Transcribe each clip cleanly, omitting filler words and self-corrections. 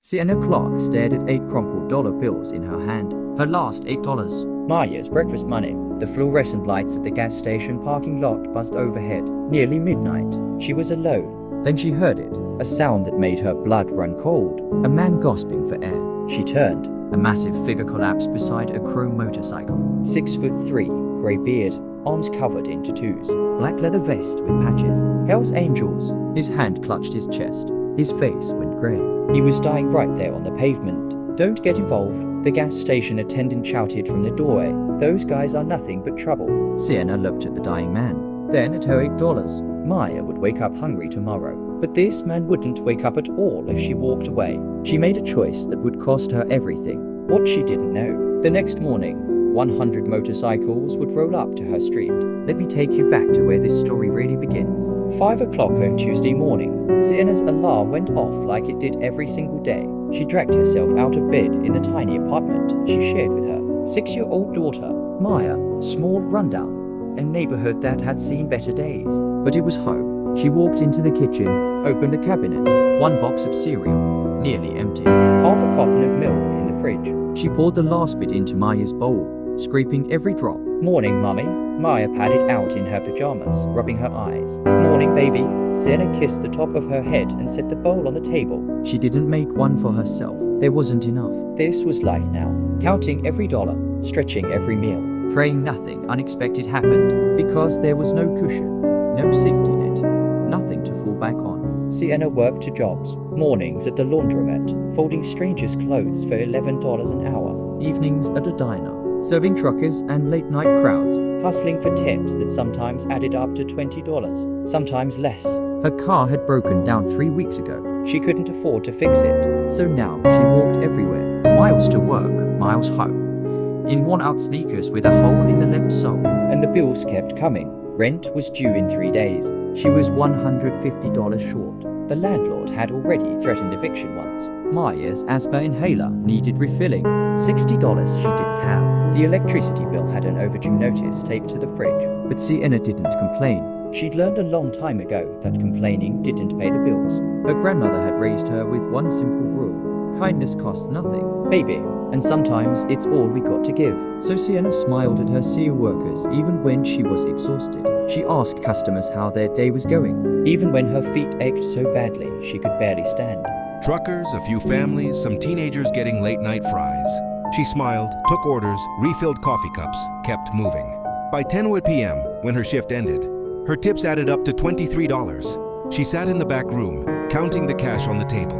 Sienna Clark stared at 8 crumpled dollar bills in her hand. Her last $8. Maya's breakfast money. The fluorescent lights of the gas station parking lot buzzed overhead. Nearly midnight. She was alone. Then she heard it. A sound that made her blood run cold. A man gasping for air. She turned. A massive figure collapsed beside a chrome motorcycle. 6'3", grey beard, arms covered in tattoos, black leather vest with patches. Hell's Angels. His hand clutched his chest. His face went grey. He was dying right there on the pavement. Don't get involved, the gas station attendant shouted from the doorway. Those guys are nothing but trouble. Sienna looked at the dying man, then at her $8. Maya would wake up hungry tomorrow. But this man wouldn't wake up at all if she walked away. She made a choice that would cost her everything. What she didn't know. The next morning, 100 motorcycles would roll up to her street. Let me take you back to where this story really begins. 5 o'clock on Tuesday morning, Sienna's alarm went off like it did every single day. She dragged herself out of bed in the tiny apartment she shared with her 6-year-old daughter. Maya, small, rundown, a neighborhood that had seen better days. But it was home. She walked into the kitchen, opened the cabinet. 1 box of cereal, nearly empty. Half a carton of milk in the fridge. She poured the last bit into Maya's bowl, scraping every drop. Morning, Mummy. Maya padded out in her pajamas, rubbing her eyes. Morning, baby. Sienna kissed the top of her head and set the bowl on the table. She didn't make one for herself. There wasn't enough. This was life now. Counting every dollar, stretching every meal, praying nothing unexpected happened, because there was no cushion, no safety net, nothing to fall back on. Sienna worked 2 jobs. Mornings at the laundromat, folding strangers' clothes for $11 an hour. Evenings at a diner, serving truckers and late-night crowds, hustling for tips that sometimes added up to $20, sometimes less. Her car had broken down 3 weeks ago. She couldn't afford to fix it, so now she walked everywhere. Miles to work, miles home, in worn-out sneakers with a hole in the left sole. And the bills kept coming. Rent was due in 3 days. She was $150 short. The landlord had already threatened eviction once. Maya's asthma inhaler needed refilling. $60 she didn't have. The electricity bill had an overdue notice taped to the fridge. But Sienna didn't complain. She'd learned a long time ago that complaining didn't pay the bills. Her grandmother had raised her with one simple rule: kindness costs nothing, baby, and sometimes it's all we got to give. So Sienna smiled at her seal workers even when she was exhausted. She asked customers how their day was going, even when her feet ached so badly she could barely stand. Truckers, a few families, some teenagers getting late-night fries. She smiled, took orders, refilled coffee cups, kept moving. By 10 p.m., when her shift ended, her tips added up to $23. She sat in the back room, counting the cash on the table.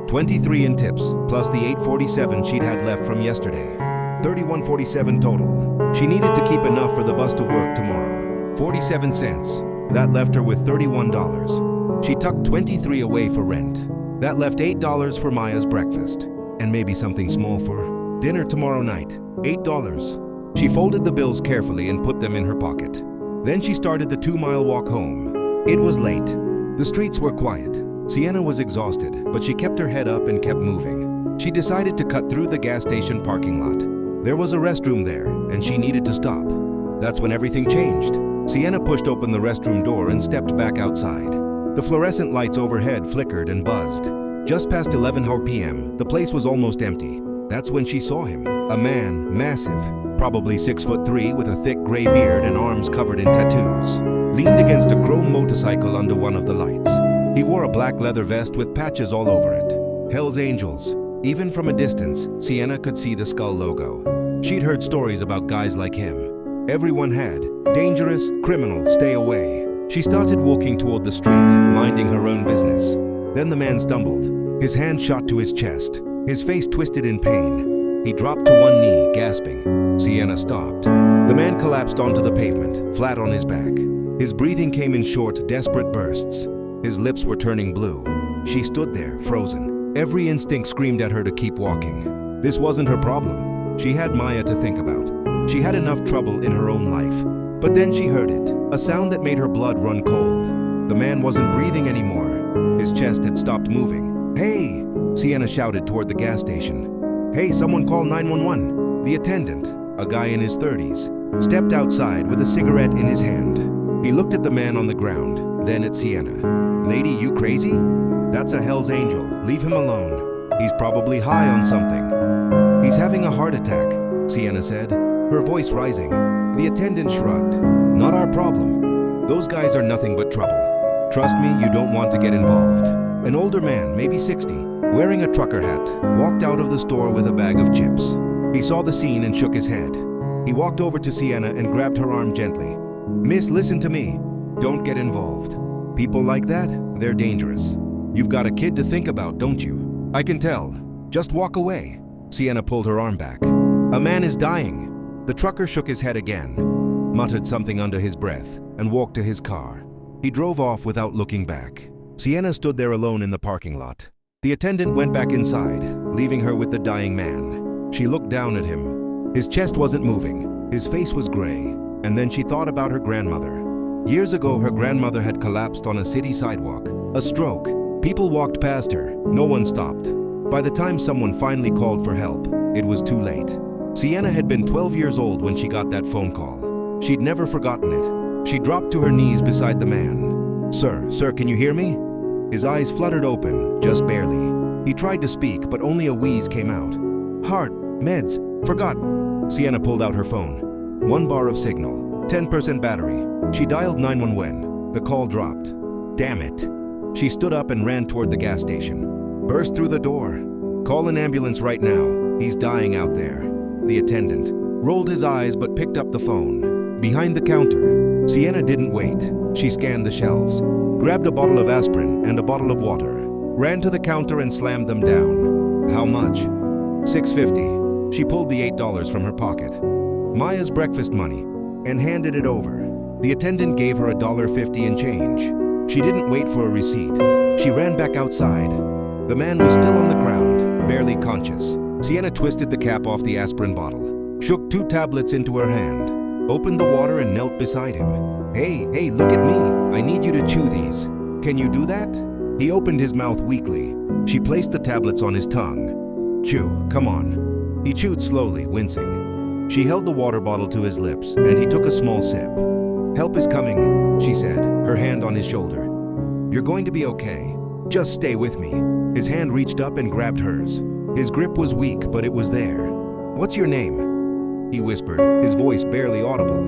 $23 in tips, plus the $8.47 she'd had left from yesterday. $31.47 total. She needed to keep enough for the bus to work tomorrow. 47 cents. That left her with $31. She tucked $23 away for rent. That left $8 for Maya's breakfast, and maybe something small for dinner tomorrow night. $8. She folded the bills carefully and put them in her pocket. Then she started the 2-mile walk home. It was late. The streets were quiet. Sienna was exhausted, but she kept her head up and kept moving. She decided to cut through the gas station parking lot. There was a restroom there, and she needed to stop. That's when everything changed. Sienna pushed open the restroom door and stepped back outside. The fluorescent lights overhead flickered and buzzed. Just past 11 p.m., the place was almost empty. That's when she saw him. A man, massive, probably 6'3", with a thick gray beard and arms covered in tattoos, leaned against a chrome motorcycle under one of the lights. He wore a black leather vest with patches all over it. Hell's Angels. Even from a distance, Sienna could see the skull logo. She'd heard stories about guys like him. Everyone had. Dangerous, criminal, stay away. She started walking toward the street, minding her own business. Then the man stumbled. His hand shot to his chest. His face twisted in pain. He dropped to one knee, gasping. Sienna stopped. The man collapsed onto the pavement, flat on his back. His breathing came in short, desperate bursts. His lips were turning blue. She stood there, frozen. Every instinct screamed at her to keep walking. This wasn't her problem. She had Maya to think about. She had enough trouble in her own life. But then she heard it, a sound that made her blood run cold. The man wasn't breathing anymore. His chest had stopped moving. "Hey!" Sienna shouted toward the gas station. "Hey, someone call 911. The attendant, a guy in his 30s, stepped outside with a cigarette in his hand. He looked at the man on the ground, then at Sienna. "Lady, you crazy? That's a Hell's Angel. Leave him alone." He's probably high on something. He's having a heart attack, Sienna said, her voice rising. The attendant shrugged. Not our problem. Those guys are nothing but trouble. Trust me, you don't want to get involved. An older man, maybe 60, wearing a trucker hat, walked out of the store with a bag of chips. He saw the scene and shook his head. He walked over to Sienna and grabbed her arm gently. Miss, listen to me. Don't get involved. People like that, they're dangerous. You've got a kid to think about, don't you? I can tell. Just walk away. Sienna pulled her arm back. A man is dying. The trucker shook his head again, muttered something under his breath, and walked to his car. He drove off without looking back. Sienna stood there alone in the parking lot. The attendant went back inside, leaving her with the dying man. She looked down at him. His chest wasn't moving. His face was gray. And then she thought about her grandmother. Years ago, her grandmother had collapsed on a city sidewalk. A stroke. People walked past her. No one stopped. By the time someone finally called for help, it was too late. Sienna had been 12 years old when she got that phone call. She'd never forgotten it. She dropped to her knees beside the man. Sir, can you hear me?" His eyes fluttered open, just barely. He tried to speak, but only a wheeze came out. "Heart, meds, forgot." Sienna pulled out her phone. 1 bar of signal, 10% battery. She dialed 911. The call dropped. Damn it. She stood up and ran toward the gas station. Burst through the door. "Call an ambulance right now. He's dying out there." The attendant rolled his eyes but picked up the phone. Behind the counter, Sienna didn't wait. She scanned the shelves, grabbed a bottle of aspirin and a bottle of water, ran to the counter and slammed them down. "How much?" $6.50. She pulled the $8 from her pocket, Maya's breakfast money, and handed it over. The attendant gave her $1.50 in change. She didn't wait for a receipt. She ran back outside. The man was still on the ground, barely conscious. Sienna twisted the cap off the aspirin bottle, shook 2 tablets into her hand, opened the water and knelt beside him. Hey, look at me. I need you to chew these. Can you do that?" He opened his mouth weakly. She placed the tablets on his tongue. "Chew, come on." He chewed slowly, wincing. She held the water bottle to his lips, and he took a small sip. "Help is coming," she said, her hand on his shoulder. "You're going to be okay. Just stay with me." His hand reached up and grabbed hers. His grip was weak, but it was there. "What's your name?" he whispered, his voice barely audible.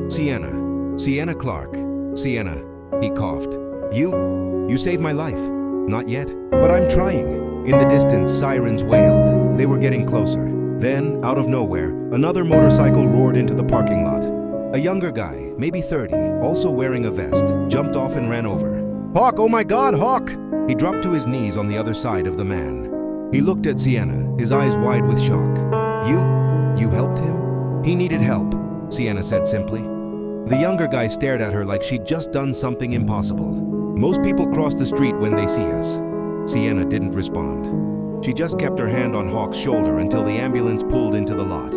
Sienna Clark. Sienna," he coughed. You saved my life." "Not yet, but I'm trying." In the distance, sirens wailed. They were getting closer. Then, out of nowhere, another motorcycle roared into the parking lot. A younger guy, maybe 30, also wearing a vest, jumped off and ran over. "Hawk, oh my God, Hawk!" He dropped to his knees on the other side of the man. He looked at Sienna, his eyes wide with shock. You helped him?" "He needed help," Sienna said simply. The younger guy stared at her like she'd just done something impossible. "Most people cross the street when they see us." Sienna didn't respond. She just kept her hand on Hawk's shoulder until the ambulance pulled into the lot.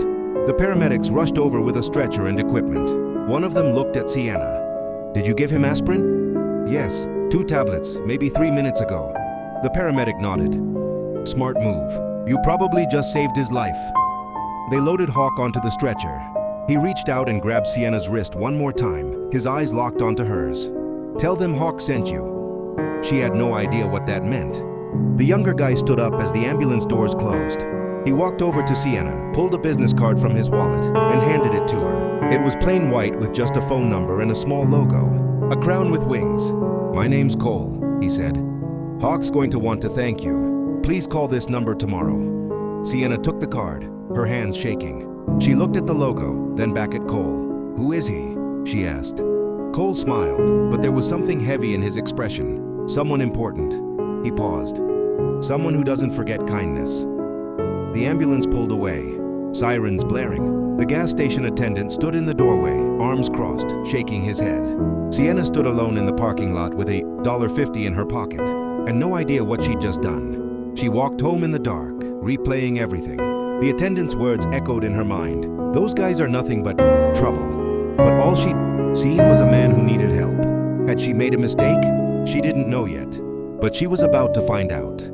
The paramedics rushed over with a stretcher and equipment. One of them looked at Sienna. "Did you give him aspirin?" "Yes, 2 tablets, maybe 3 minutes ago." The paramedic nodded. "Smart move. You probably just saved his life." They loaded Hawk onto the stretcher. He reached out and grabbed Sienna's wrist one more time, his eyes locked onto hers. "Tell them Hawk sent you." She had no idea what that meant. The younger guy stood up as the ambulance doors closed. He walked over to Sienna, pulled a business card from his wallet, and handed it to her. It was plain white with just a phone number and a small logo. A crown with wings. "My name's Cole," he said. "Hawk's going to want to thank you. Please call this number tomorrow." Sienna took the card, her hands shaking. She looked at the logo, then back at Cole. "Who is he?" she asked. Cole smiled, but there was something heavy in his expression. "Someone important." He paused. "Someone who doesn't forget kindness." The ambulance pulled away, sirens blaring. The gas station attendant stood in the doorway, arms crossed, shaking his head. Sienna stood alone in the parking lot with a $1.50 in her pocket, and no idea what she'd just done. She walked home in the dark, replaying everything. The attendant's words echoed in her mind. Those guys are nothing but trouble. But all she'd seen was a man who needed help. Had she made a mistake? She didn't know yet, but she was about to find out.